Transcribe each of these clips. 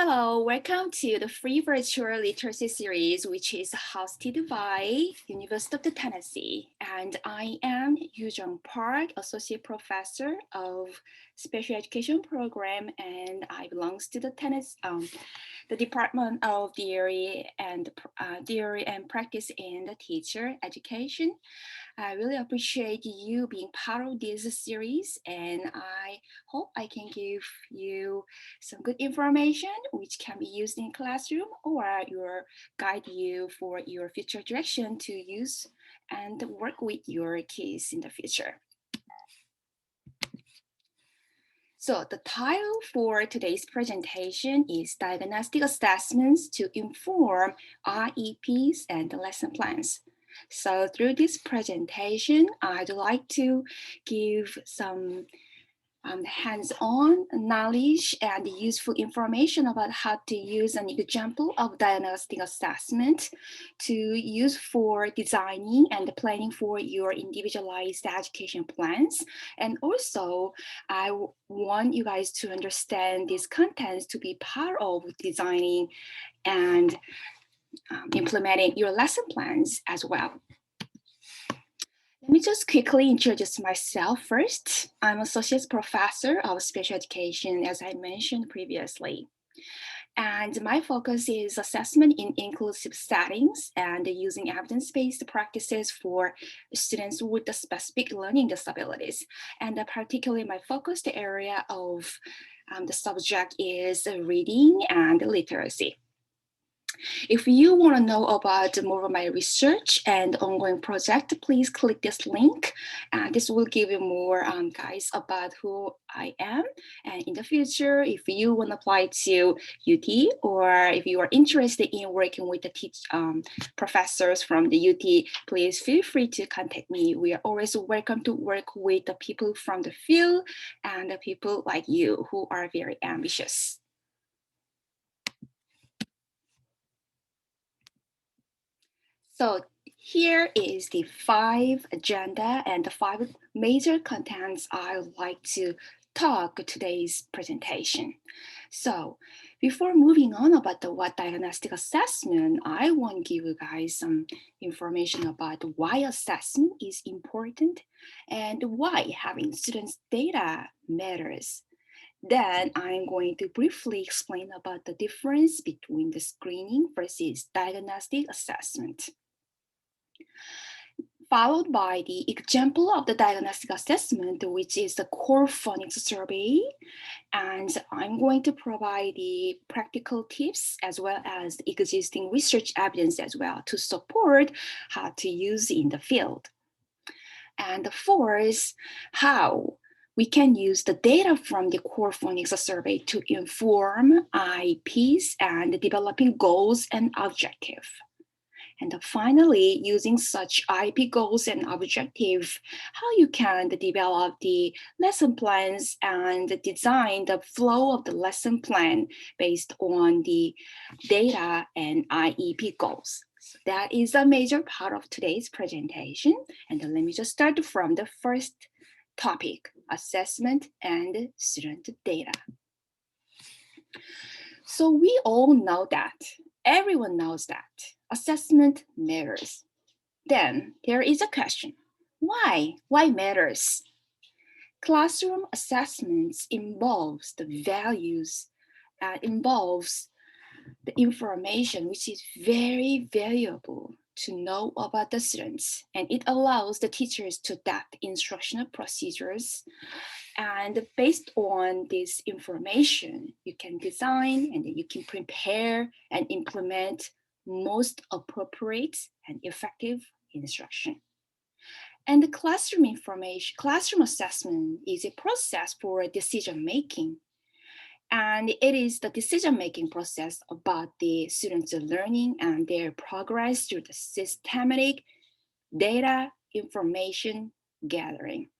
Hello, welcome to the free virtual literacy series, which is hosted by University of Tennessee. And I am Yujeong Park, Associate Professor of Special Education Program, and I belong to the Department of Theory and Practice in the Teacher Education. I really appreciate you being part of this series, and I hope I can give you some good information which can be used in classroom or guide you for your future direction to use and work with your kids in the future. So the title for today's presentation is Diagnostic Assessments to Inform IEPs and Lesson Plans. So through this presentation, I'd like to give some hands-on knowledge and useful information about how to use an example of diagnostic assessment to use for designing and planning for your individualized education plans. And also, I want you guys to understand these contents to be part of designing and implementing your lesson plans as well. Let me just quickly introduce myself first. I'm Associate Professor of Special Education, as I mentioned previously. And my focus is assessment in inclusive settings and using evidence-based practices for students with the specific learning disabilities. And particularly my focused area of the subject is reading and literacy. If you want to know about more of my research and ongoing project, please click this link. This will give you more guys about who I am. And in the future, if you want to apply to UT or if you are interested in working with the professors from the UT, please feel free to contact me. We are always welcome to work with the people from the field and the people like you who are very ambitious. So here is the 5 agenda and the 5 major contents I would like to talk today's presentation. So before moving on about what diagnostic assessment, I want to give you guys some information about why assessment is important and why having students' data matters. Then I'm going to briefly explain about the difference between the screening versus diagnostic assessment, followed by the example of the diagnostic assessment, which is the core phonics survey. And I'm going to provide the practical tips as well as the existing research evidence as well to support how to use in the field. And the fourth, how we can use the data from the core phonics survey to inform IEPs and developing goals and objectives. And finally, using such IEP goals and objectives, how you can develop the lesson plans and design the flow of the lesson plan based on the data and IEP goals. So that is a major part of today's presentation. And let me just start from the first topic, assessment and student data. So we all know that, everyone knows that assessment matters. Then there is a question, why? Why matters? Classroom assessments involves the values, involves the information which is very valuable to know about the students, and it allows the teachers to adapt instructional procedures. And based on this information, you can design and you can prepare and implement most appropriate and effective instruction. And the classroom assessment is a process for decision-making. And it is the decision-making process about the students' learning and their progress through the systematic data information gathering.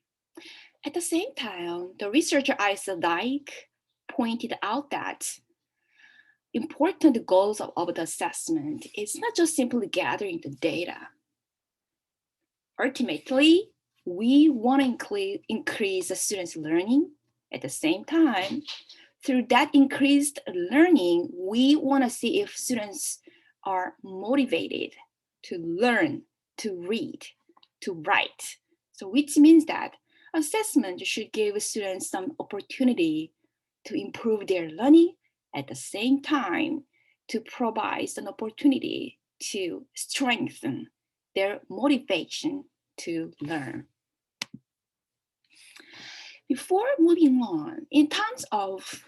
At the same time, the researcher Isa Dyke pointed out that important goals of the assessment is not just simply gathering the data. Ultimately, we want to increase the students' learning. At the same time, through that increased learning, we want to see if students are motivated to learn, to read, to write. So which means that assessment should give students some opportunity to improve their learning, at the same time to provide an opportunity to strengthen their motivation to learn. Before moving on, in terms of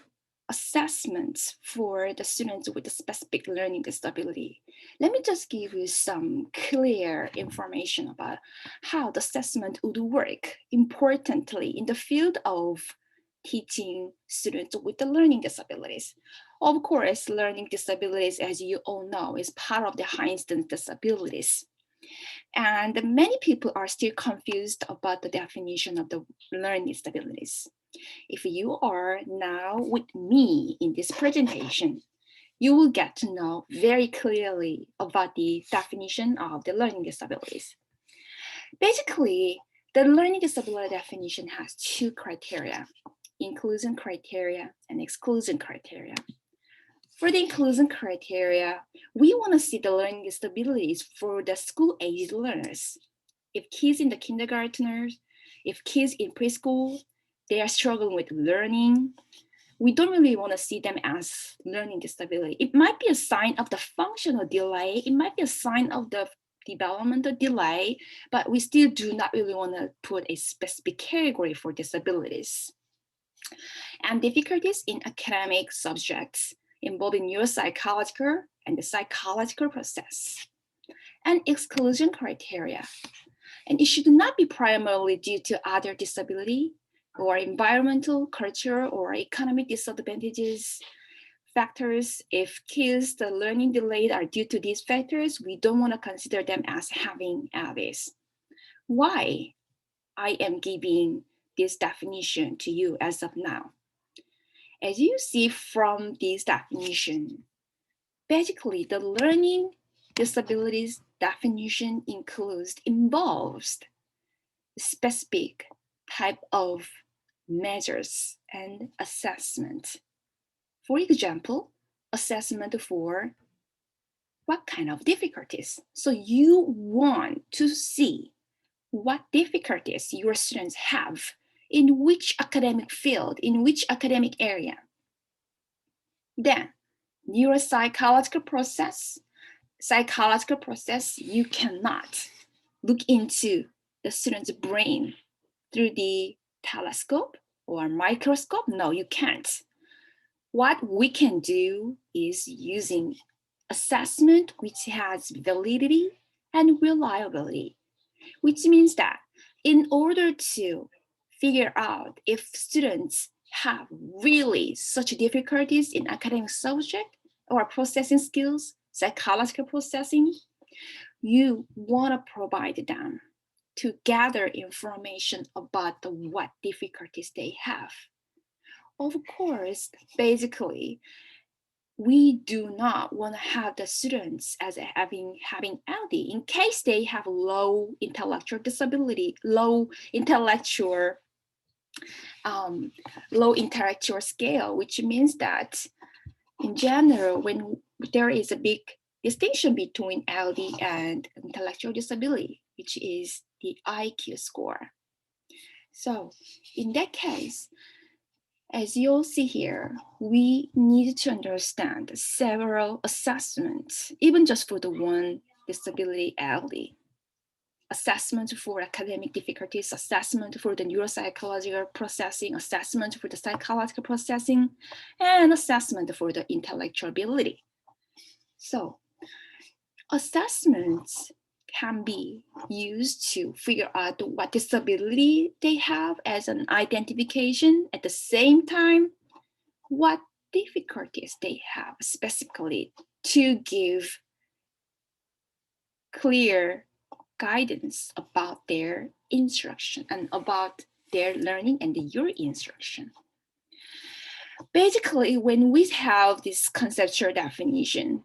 assessments for the students with a specific learning disability, let me just give you some clear information about how the assessment would work importantly in the field of teaching students with the learning disabilities. Of course, learning disabilities, as you all know, is part of the Einstein disabilities. And many people are still confused about the definition of the learning disabilities. If you are now with me in this presentation, you will get to know very clearly about the definition of the learning disabilities. Basically, the learning disability definition has two criteria: inclusion criteria and exclusion criteria. For the inclusion criteria, we want to see the learning disabilities for the school-age learners. If kids in the kindergartners, if kids in preschool, they are struggling with learning, we don't really want to see them as learning disability. It might be a sign of the functional delay, it might be a sign of the developmental delay, but we still do not really want to put a specific category for disabilities. And difficulties in academic subjects involving neuropsychological and the psychological process. And exclusion criteria. And it should not be primarily due to other disability or environmental, cultural, or economic disadvantages factors. If kids, the learning delayed are due to these factors, we don't want to consider them as having this. Why I am giving this definition to you as of now? As you see from this definition, basically the learning disabilities definition involves specific type of measures and assessment. For example, assessment for what kind of difficulties. So you want to see what difficulties your students have in which academic field, in which academic area. Then neuropsychological process, you cannot look into the student's brain through the telescope or microscope. No, you can't. What we can do is using assessment which has validity and reliability, which means that in order to figure out if students have really such difficulties in academic subject or processing skills, psychological processing, you want to provide them to gather information about what difficulties they have. Of course, basically, we do not want to have the students as having LD in case they have low intellectual disability, low intellectual scale, which means that in general, when there is a big distinction between LD and intellectual disability, which is the IQ score. So in that case, as you'll see here, we need to understand several assessments, even just for the one disability LD. Assessment for academic difficulties, assessment for the neuropsychological processing, assessment for the psychological processing, and assessment for the intellectual ability. So assessments can be used to figure out what disability they have as an identification, at the same time, what difficulties they have specifically, to give clear guidance about their instruction and about their learning and your instruction. Basically, when we have this conceptual definition,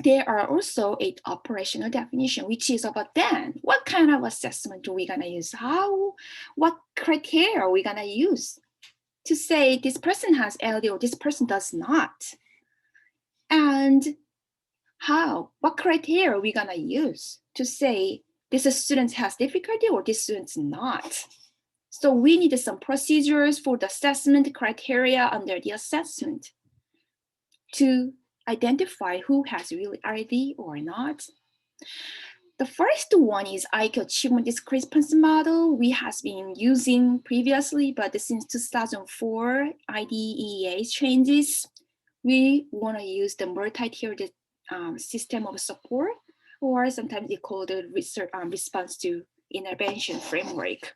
there are also an operational definition, which is about then what kind of assessment are we gonna use? What criteria are we gonna use? to say this person has LD or this person does not. And what criteria are we gonna use to say this student has difficulty or this student's not? So we need some procedures for the assessment criteria under the assessment to identify who has really RD or not. The first one is IQ Achievement Discrepancy Model we have been using previously, but since 2004 IDEA changes, we want to use the multi-tiered system of support, or sometimes they call the response to intervention framework.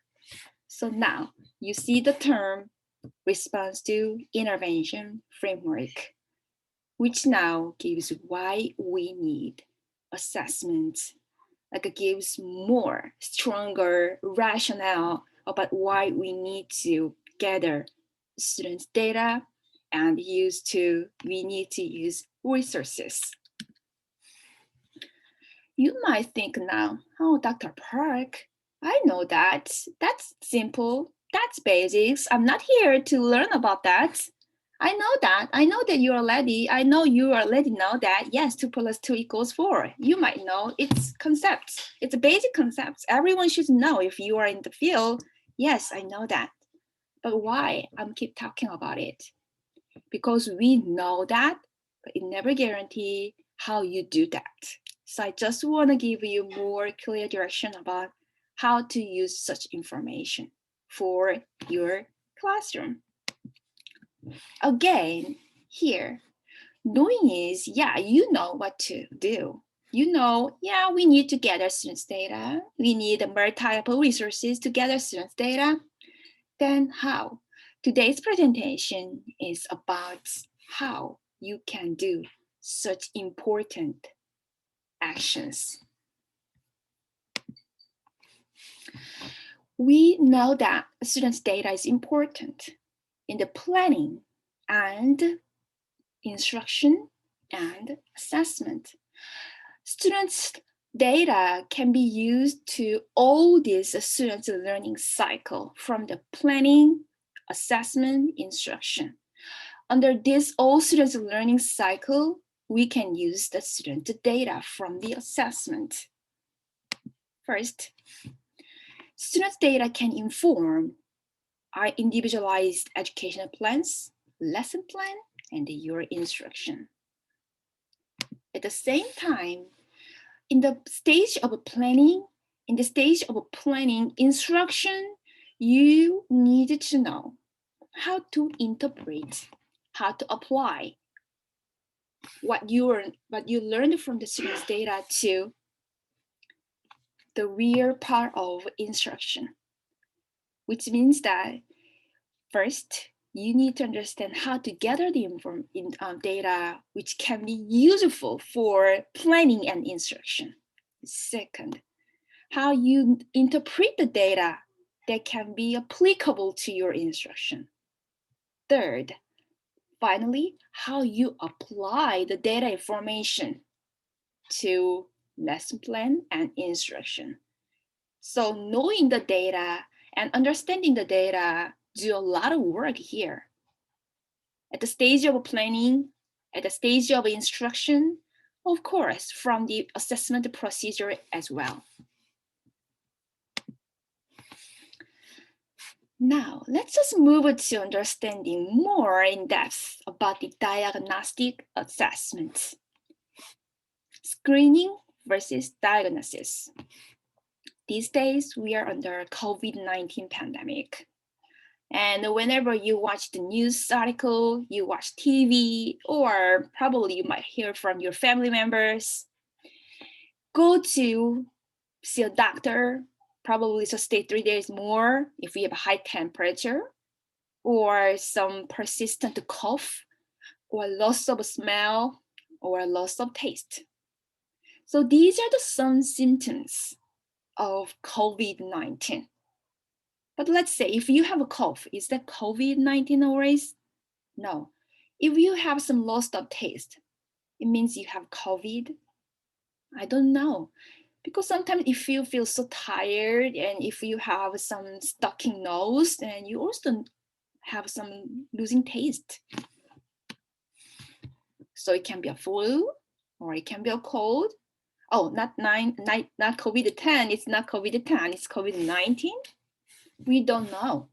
So now you see the term response to intervention framework, which now gives why we need assessments, like it gives more stronger rationale about why we need to gather students' data and we need to use resources. You might think now, oh, Dr. Park, I know that. That's simple. That's basics. I'm not here to learn about that. I know that. I know that you already know that. Yes, 2 plus 2 equals 4. You might know it's concepts. It's a basic concepts. Everyone should know if you are in the field. Yes, I know that. But why I'm keep talking about it? Because we know that, but it never guarantee how you do that. So I just want to give you more clear direction about how to use such information for your classroom. Again, here, knowing is, yeah, you know what to do. You know, yeah, we need to gather students' data. We need multiple resources to gather students' data. Then how? Today's presentation is about how you can do such important actions. We know that students' data is important in the planning and instruction and assessment. Students' data can be used to all these students' learning cycle from the planning, assessment, instruction. Under this all students' learning cycle, we can use the student data from the assessment. First, students' data can inform our individualized educational plans, lesson plan, and your instruction. At the same time, in the stage of planning instruction, you need to know how to interpret, how to apply what you learned from the student's data to the real part of instruction, which means that first, you need to understand how to gather the data which can be useful for planning and instruction. Second, how you interpret the data that can be applicable to your instruction. Third, finally, how you apply the data information to lesson plan and instruction. So knowing the data and understanding the data do a lot of work here. At the stage of planning, at the stage of instruction, of course, from the assessment procedure as well. Now, let's just move to understanding more in depth about the diagnostic assessment. Screening versus diagnosis. These days, we are under COVID-19 pandemic. And whenever you watch the news article, you watch TV, or probably you might hear from your family members, go to see a doctor, probably to stay 3 days more if you have a high temperature, or some persistent cough, or loss of smell, or loss of taste. So these are some symptoms of COVID-19. But let's say if you have a cough, is that COVID-19 always? No. If you have some loss of taste, it means you have COVID. I don't know. Because sometimes if you feel so tired and if you have some stuck nose, and you also have some losing taste. So it can be a flu, or it can be a cold. Oh, not COVID-10. It's not COVID-10. It's COVID-19. We don't know.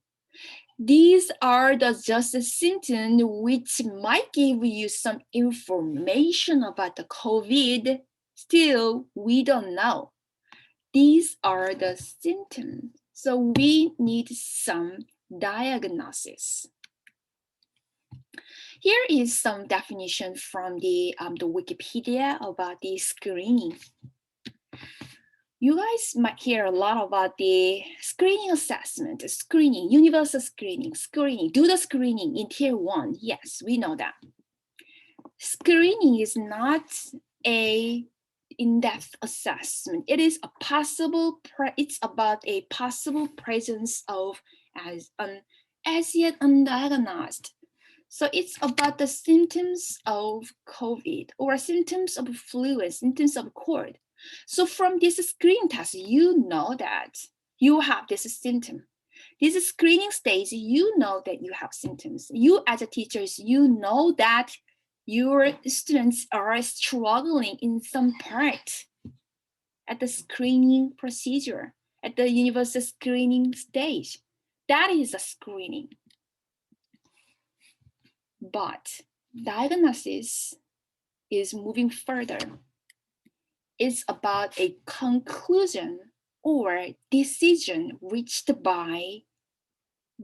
These are just the symptoms which might give you some information about the COVID. Still, we don't know. These are the symptoms. So we need some diagnosis. Here is some definition from the Wikipedia about the screening. You guys might hear a lot about the screening assessment, screening, universal screening, do the screening in tier 1. Yes, we know that. Screening is not a in-depth assessment. It is a possible, it's about a possible presence of as yet undiagnosed. So it's about the symptoms of COVID or symptoms of flu and symptoms of cold. So from this screening test, you know that you have this symptom. This screening stage, you know that you have symptoms. You as a teachers, you know that your students are struggling in some part at the screening procedure, at the universal screening stage. That is a screening. But diagnosis is moving further. It's about a conclusion or decision reached by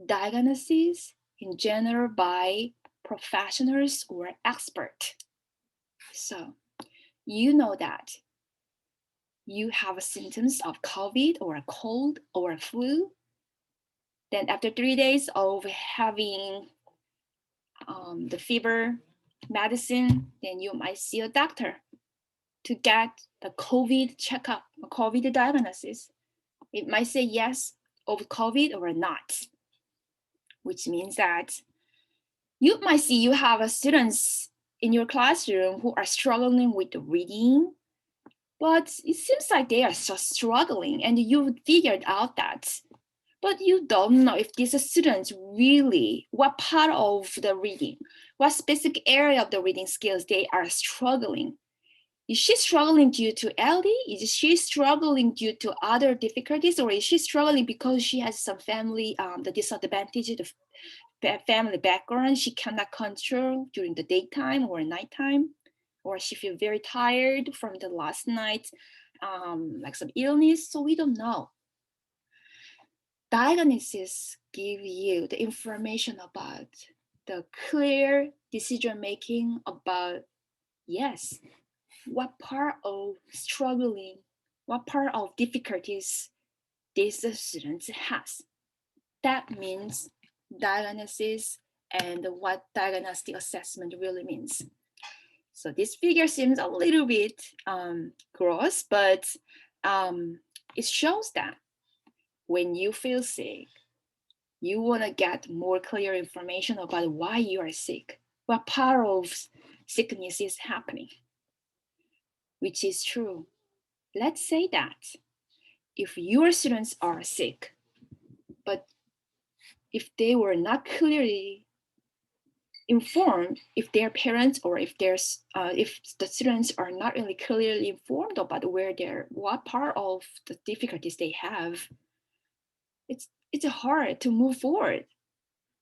diagnosis in general by professionals or experts. So you know that you have symptoms of COVID or a cold or a flu. Then after 3 days of having the fever medicine, then you might see a doctor to get the COVID checkup, a COVID diagnosis. It might say yes of COVID or not, which means that you might see you have students in your classroom who are struggling with the reading, but it seems like they are just struggling and you figured out that. But you don't know if these students really, what part of the reading, what specific area of the reading skills they are struggling. Is she struggling due to LD? Is she struggling due to other difficulties? Or is she struggling because she has some family, the disadvantage of family background she cannot control during the daytime or nighttime? Or she feels very tired from the last night, like some illness, so we don't know. Diagnosis give you the information about the clear decision making about, yes, what part of struggling, what part of difficulties this student has. That means diagnosis and what diagnostic assessment really means. So this figure seems a little bit gross, but it shows that when you feel sick, you want to get more clear information about why you are sick, what part of sickness is happening, which is true. Let's say that if your students are sick, but if they were not clearly informed, if their parents or if the students are not really clearly informed about what part of the difficulties they have, it's hard to move forward.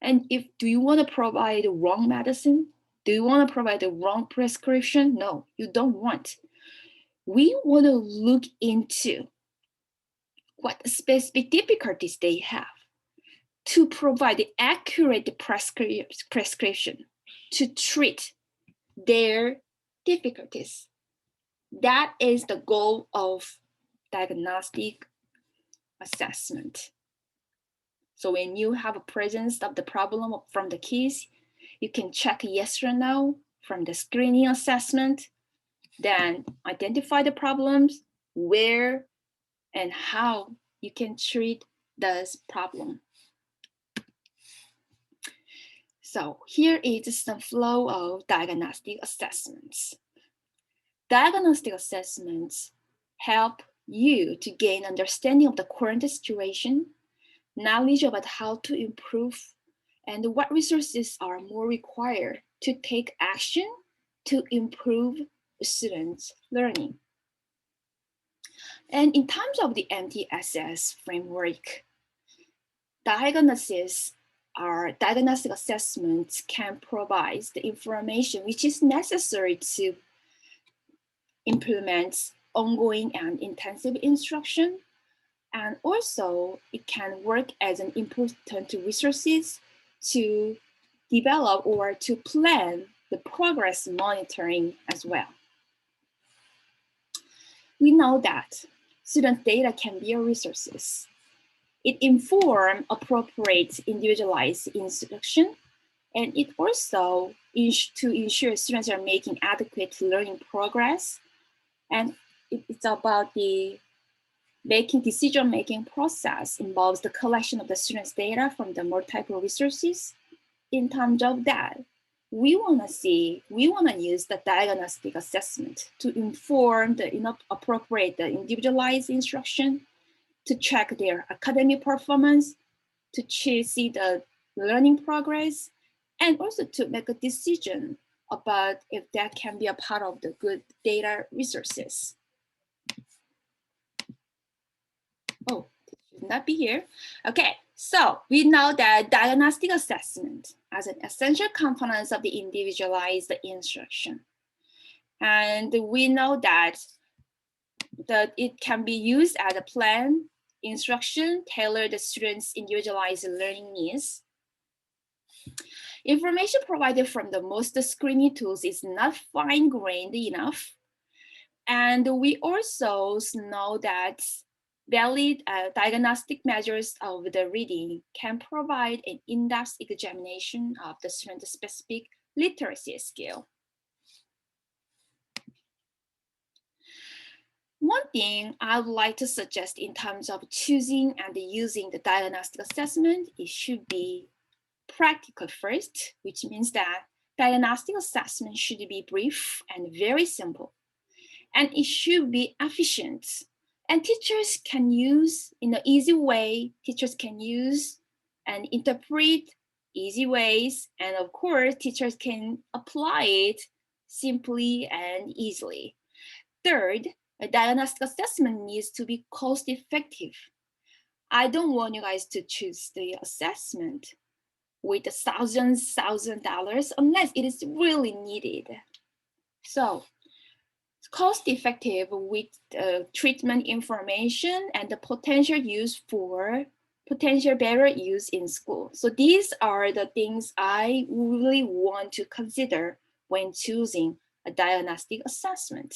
And do you want to provide the wrong medicine? Do you want to provide the wrong prescription? No, you don't want. We want to look into what specific difficulties they have to provide the accurate prescription to treat their difficulties. That is the goal of diagnostic assessment. So when you have a presence of the problem from the kids, you can check yes or no from the screening assessment, then identify the problems, where and how you can treat this problem. So here is some flow of diagnostic assessments. Diagnostic assessments help you to gain understanding of the current situation, knowledge about how to improve, and what resources are more required to take action to improve students' learning. And in terms of the MTSS framework, diagnosis or diagnostic assessments can provide the information which is necessary to implement ongoing and intensive instruction. And also it can work as an important resources to develop or to plan the progress monitoring as well. We know that student data can be a resources. It informs appropriate individualized instruction, and it also to ensure students are making adequate learning progress. And it's about the decision-making process involves the collection of the students' data from the multiple resources. In terms of that, we want to use the diagnostic assessment to inform the appropriate, the individualized instruction, to check their academic performance, to see the learning progress, and also to make a decision about if that can be a part of the good data resources. Oh, it should not be here. Okay, so we know that diagnostic assessment as an essential component of the individualized instruction. And we know that it can be used as a plan, instruction, tailored to students' individualized learning needs. Information provided from the most screening tools is not fine-grained enough. And we also know that valid diagnostic measures of the reading can provide an in-depth examination of the student-specific literacy skill. One thing I would like to suggest in terms of choosing and using the diagnostic assessment, it should be practical first, which means that diagnostic assessment should be brief and very simple. And it should be efficient. And teachers can use in an easy way, teachers can use and interpret easy ways. And of course, teachers can apply it simply and easily. Third, a diagnostic assessment needs to be cost effective. I don't want you guys to choose the assessment with $1,000 unless it is really needed. So cost effective with treatment information and the potential better use in school. So these are the things I really want to consider when choosing a diagnostic assessment.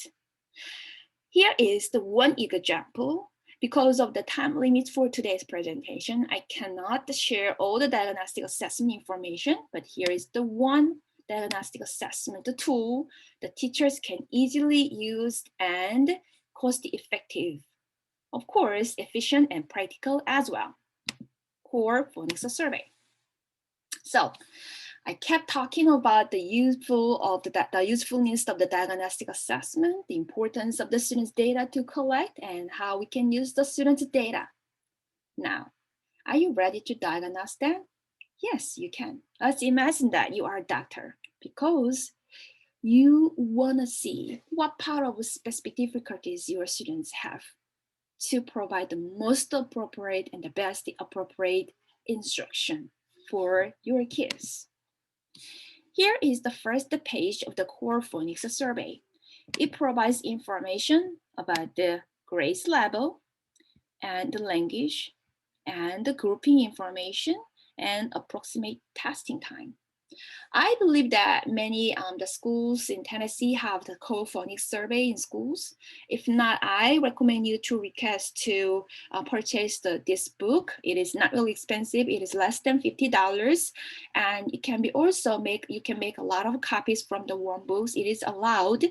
Here is the one example. Because of the time limit for today's presentation, I cannot share all the diagnostic assessment information, but here is the one diagnostic assessment tool that teachers can easily use and cost effective. Of course, efficient and practical as well. Core Phonics survey. So I kept talking about the usefulness of the diagnostic assessment, the importance of the students' data to collect, and how we can use the students' data. Now, are you ready to diagnose that? Yes, you can. Let's imagine that you are a doctor because you want to see what part of specific difficulties your students have to provide the most appropriate and the best appropriate instruction for your kids. Here is the first page of the Core Phonics survey. It provides information about the grade level and the language and the grouping information and approximate testing time. I believe that many the schools in Tennessee have the Core Phonics survey in schools. If not, I recommend you to request to purchase this book. It is not really expensive. It is less than $50, and it can be also you can make a lot of copies from the warm books. It is allowed,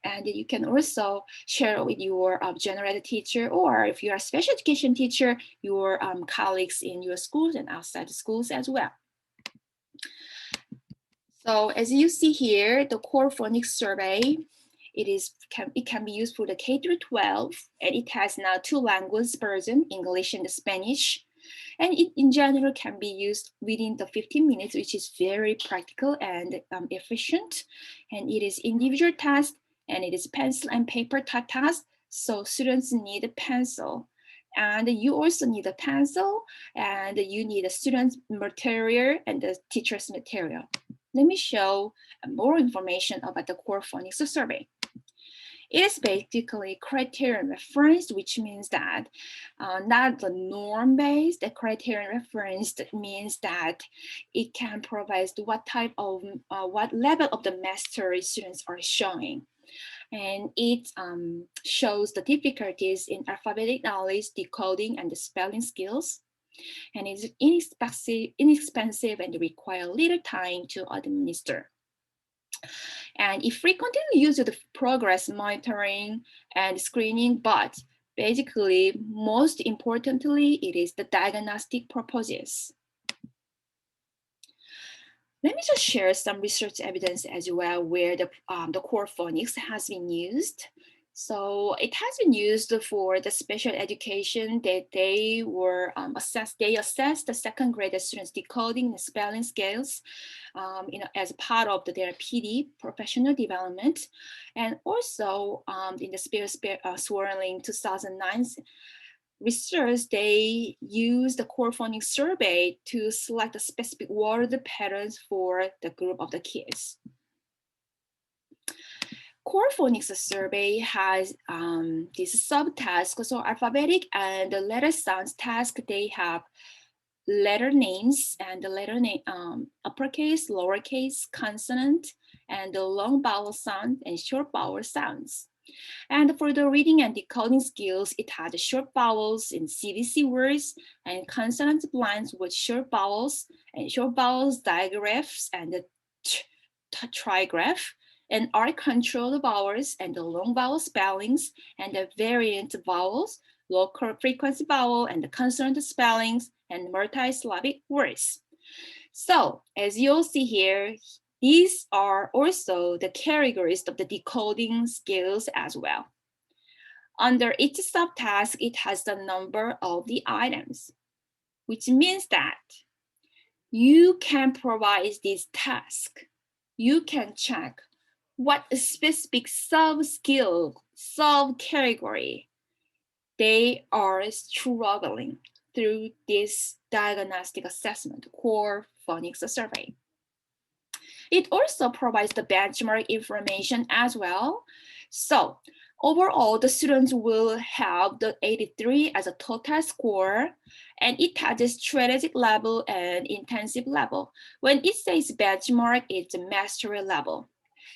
and you can also share it with your general ed teacher, or if you are a special education teacher, your colleagues in your schools and outside the schools as well. So as you see here, the Core Phonics survey, it can be used for the K through 12, and it has now 2 language versions, English and Spanish. And it in general can be used within the 15 minutes, which is very practical and efficient. And it is individual task, and it is pencil and paper type task. So students need a pencil, and you also need a pencil, and you need a student's material and the teacher's material. Let me show more information about the core phonics survey. It is basically criterion referenced, which means that not the norm-based. The criterion referenced means that it can provide what type of, what level of the mastery students are showing. And it shows the difficulties in alphabetic knowledge, decoding, and the spelling skills. And it's inexpensive and require little time to administer. And it frequently uses the progress monitoring and screening, but basically, most importantly, it is the diagnostic purposes. Let me just share some research evidence as well where the core phonics has been used. So it has been used for the special education that they were assessed. They assessed the second grade students decoding and spelling skills, as part of their PD professional development, and also in the swirling 2009 research, they used the core phonics survey to select a specific word patterns for the group of the kids. Core phonics survey has these subtasks, so alphabetic and the letter sounds task. They have letter names and the letter name, uppercase, lowercase, consonant, and the long vowel sound and short vowel sounds. And for the reading and decoding skills, it had short vowels in CVC words and consonant blinds with short vowels and short vowels digraphs and the trigraph, and R-controlled vowels and the long vowel spellings and the variant vowels, low frequency vowel and the consonant spellings and multi-syllabic words. So as you'll see here, these are also the categories of the decoding skills as well. Under each subtask, it has the number of the items, which means that you can provide this task. You can check what specific sub-skill, sub-category they are struggling through this diagnostic assessment, core phonics survey. It also provides the benchmark information as well. So overall, the students will have the 83 as a total score, and it has a strategic level and intensive level. When it says benchmark, it's a mastery level.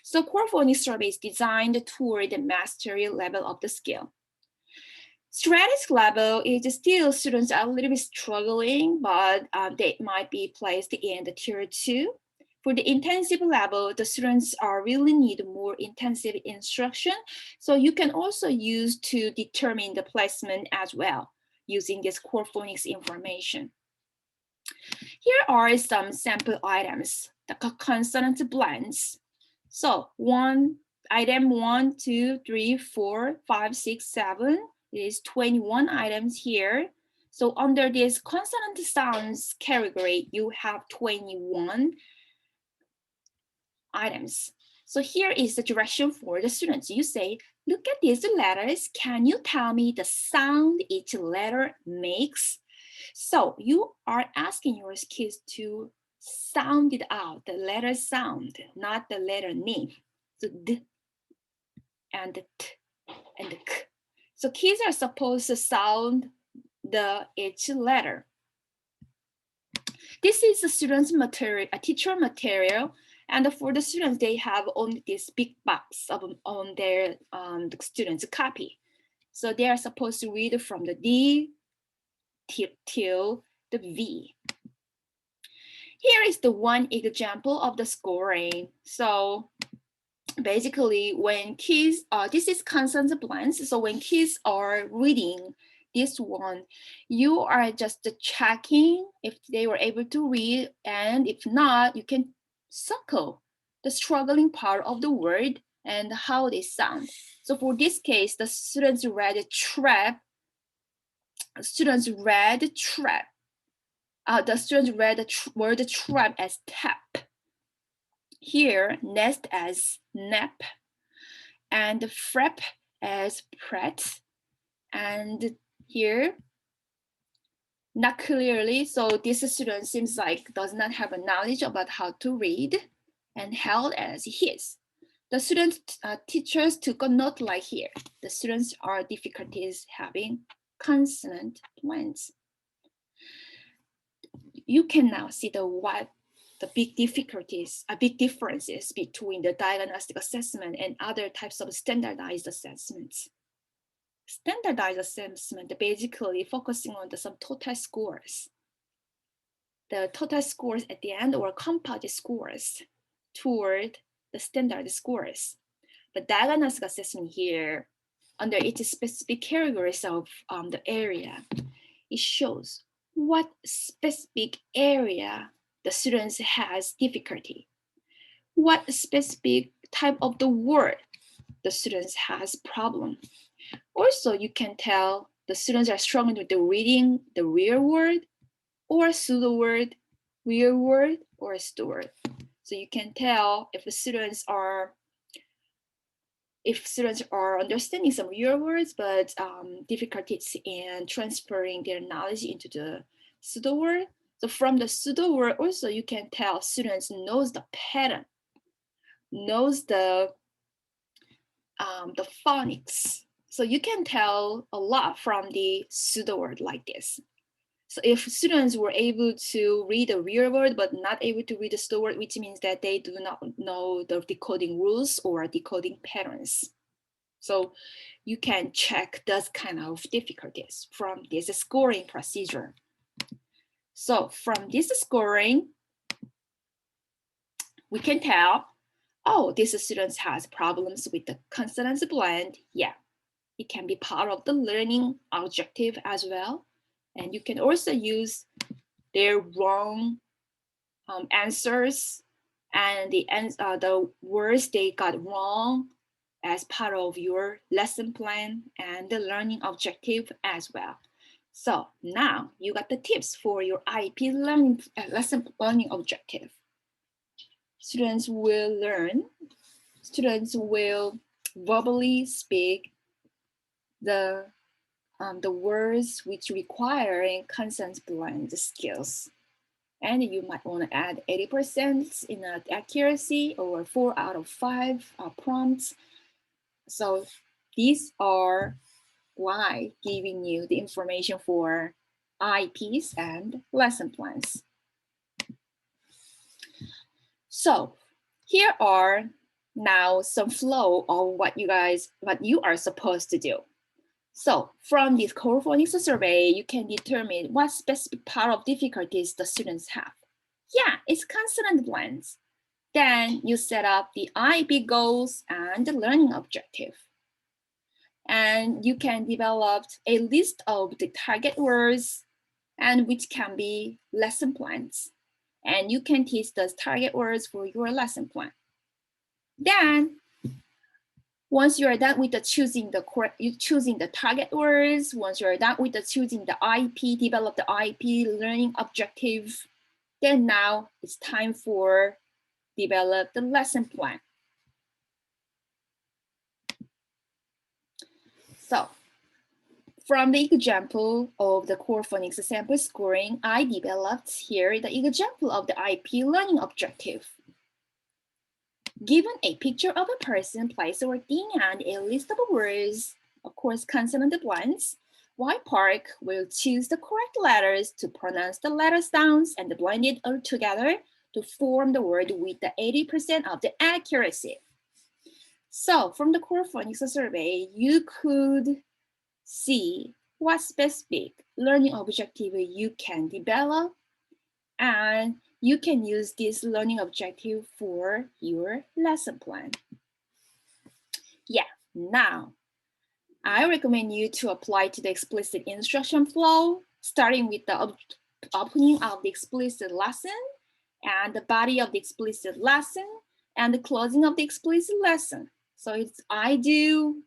So core phonics survey is designed toward the mastery level of the skill. Strategic level is still students are a little bit struggling, but they might be placed in the tier 2. For the intensive level, the students are really need more intensive instruction. So you can also use to determine the placement as well using this core phonics information. Here are some sample items, the consonant blends. So item 1, 2, 3, 4, 5, 6, 7. It is 21 items here. So under this consonant sounds category, you have 21 items. So here is the direction for the students. You say, look at these letters. Can you tell me the sound each letter makes? So you are asking your kids to sound it out, the letter sound, not the letter name. So D and the T and the K. So kids are supposed to sound each letter. This is the student's material, a teacher material. And for the students, they have only this big box on their the students' copy. So they are supposed to read from the D till the V. Here is the one example of the scoring. So basically when kids, this is consonant blends. So when kids are reading this one, you are just checking if they were able to read, and if not, you can circle the struggling part of the word and how they sound. So for this case, the students read trap. The students read the word trap as tap. Here, nest as nap, and frap as pret. And here, not clearly, so this student seems like does not have a knowledge about how to read, and held as his. The students teachers took a note like here. The students are difficulties having consonant blends. You can now see the big differences between the diagnostic assessment and other types of standardized assessments. Standardized assessment basically focusing on some total scores. The total scores at the end or composite scores toward the standard scores. But diagnostic assessment here, under its specific categories of the area, it shows what specific area the students has difficulty, what specific type of the word the students has problem. Also, you can tell the students are struggling with the reading the real word or pseudo word, real word or pseudo word. So you can tell if the students are understanding some real words, but difficulties in transferring their knowledge into the pseudo word. So from the pseudo word, also you can tell students knows the pattern, knows the phonics. So you can tell a lot from the pseudo word like this. So if students were able to read a real word but not able to read the pseudo word, which means that they do not know the decoding rules or decoding patterns. So you can check those kind of difficulties from this scoring procedure. So from this scoring, we can tell, oh, this student has problems with the consonants blend. Yeah, it can be part of the learning objective as well. And you can also use their wrong answers and the words they got wrong as part of your lesson plan and the learning objective as well. So now you got the tips for your IEP lesson learning objective. Students will verbally speak the words which require consonant blend skills. And you might want to add 80% in accuracy or 4 out of 5 prompts. So these are why giving you the information for IEPs and lesson plans. So here are now some flow of what you are supposed to do. So from this core phonics survey, you can determine what specific part of difficulties the students have. Yeah, it's consonant blends. Then you set up the IEP goals and the learning objective. And you can develop a list of the target words and which can be lesson plans. And you can teach those target words for your lesson plan. Then once you are done with choosing the target words, once you're done with choosing the IEP, develop the IEP learning objective, then now it's time for develop the lesson plan. So from the example of the core phonics sample scoring, I developed here the example of the IEP learning objective. Given a picture of a person, place, or thing, and a list of words, of course, consonant blends, Y Park will choose the correct letters to pronounce the letter sounds and blend it all together to form the word with the 80% of the accuracy. So from the core phonics survey, you could see what specific learning objective you can develop, and you can use this learning objective for your lesson plan. Yeah, now I recommend you to apply to the explicit instruction flow, starting with the opening of the explicit lesson and the body of the explicit lesson and the closing of the explicit lesson. So it's I do,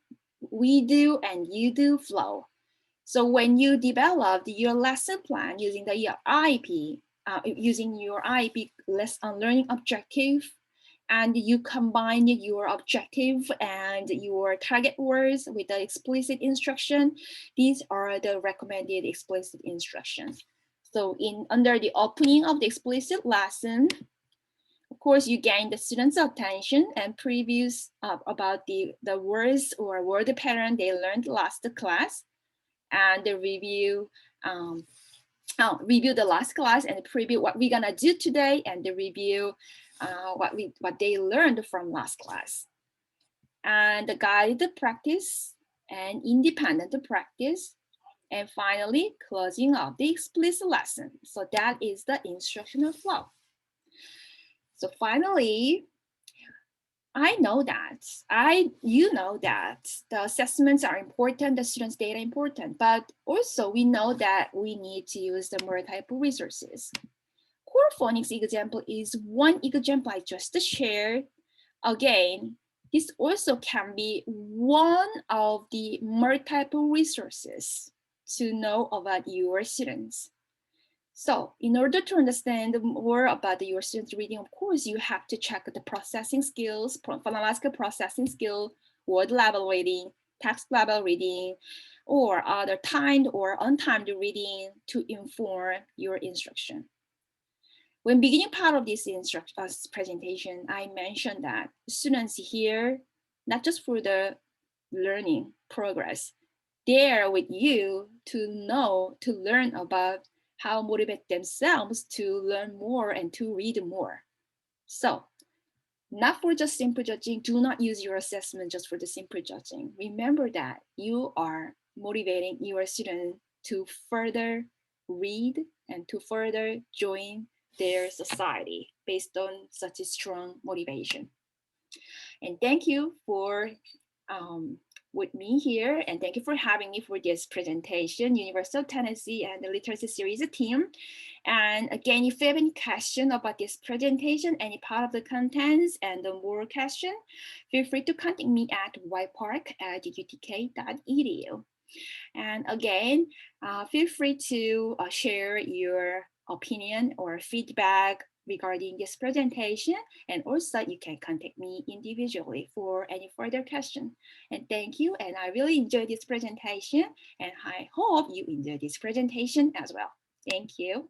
we do, and you do flow. So when you developed your lesson plan using the IEP, using your IEP learning objective, and you combine your objective and your target words with the explicit instruction, these are the recommended explicit instructions. So under the opening of the explicit lesson, of course, you gain the students' attention and previews about the words or word pattern they learned last class, and the review review the last class and preview what we're gonna do today, and the review what they learned from last class, and the guided practice and independent practice, and finally closing of the explicit lesson. So that is the instructional flow. So finally, you know that the assessments are important, the students' data important, but also we know that we need to use the multiple resources. Core phonics example is one example I just shared. Again, this also can be one of the multiple resources to know about your students. So in order to understand more about your students' reading, of course, you have to check the processing skills, phonological processing skill, word level reading, text level reading, or other timed or untimed reading to inform your instruction. When beginning part of this presentation, I mentioned that students here, not just for the learning progress, they're with you to learn about how motivate themselves to learn more and to read more. So not for just simple judging, do not use your assessment just for the simple judging. Remember that you are motivating your student to further read and to further join their society based on such a strong motivation. And thank you for with me here, and thank you for having me for this presentation, Universal Tennessee and the Literacy Series team. And again, if you have any question about this presentation, any part of the contents and the more question, feel free to contact me at ypark@utk.edu. And again, feel free to share your opinion or feedback regarding this presentation. And also you can contact me individually for any further question. And thank you. And I really enjoyed this presentation, and I hope you enjoyed this presentation as well. Thank you.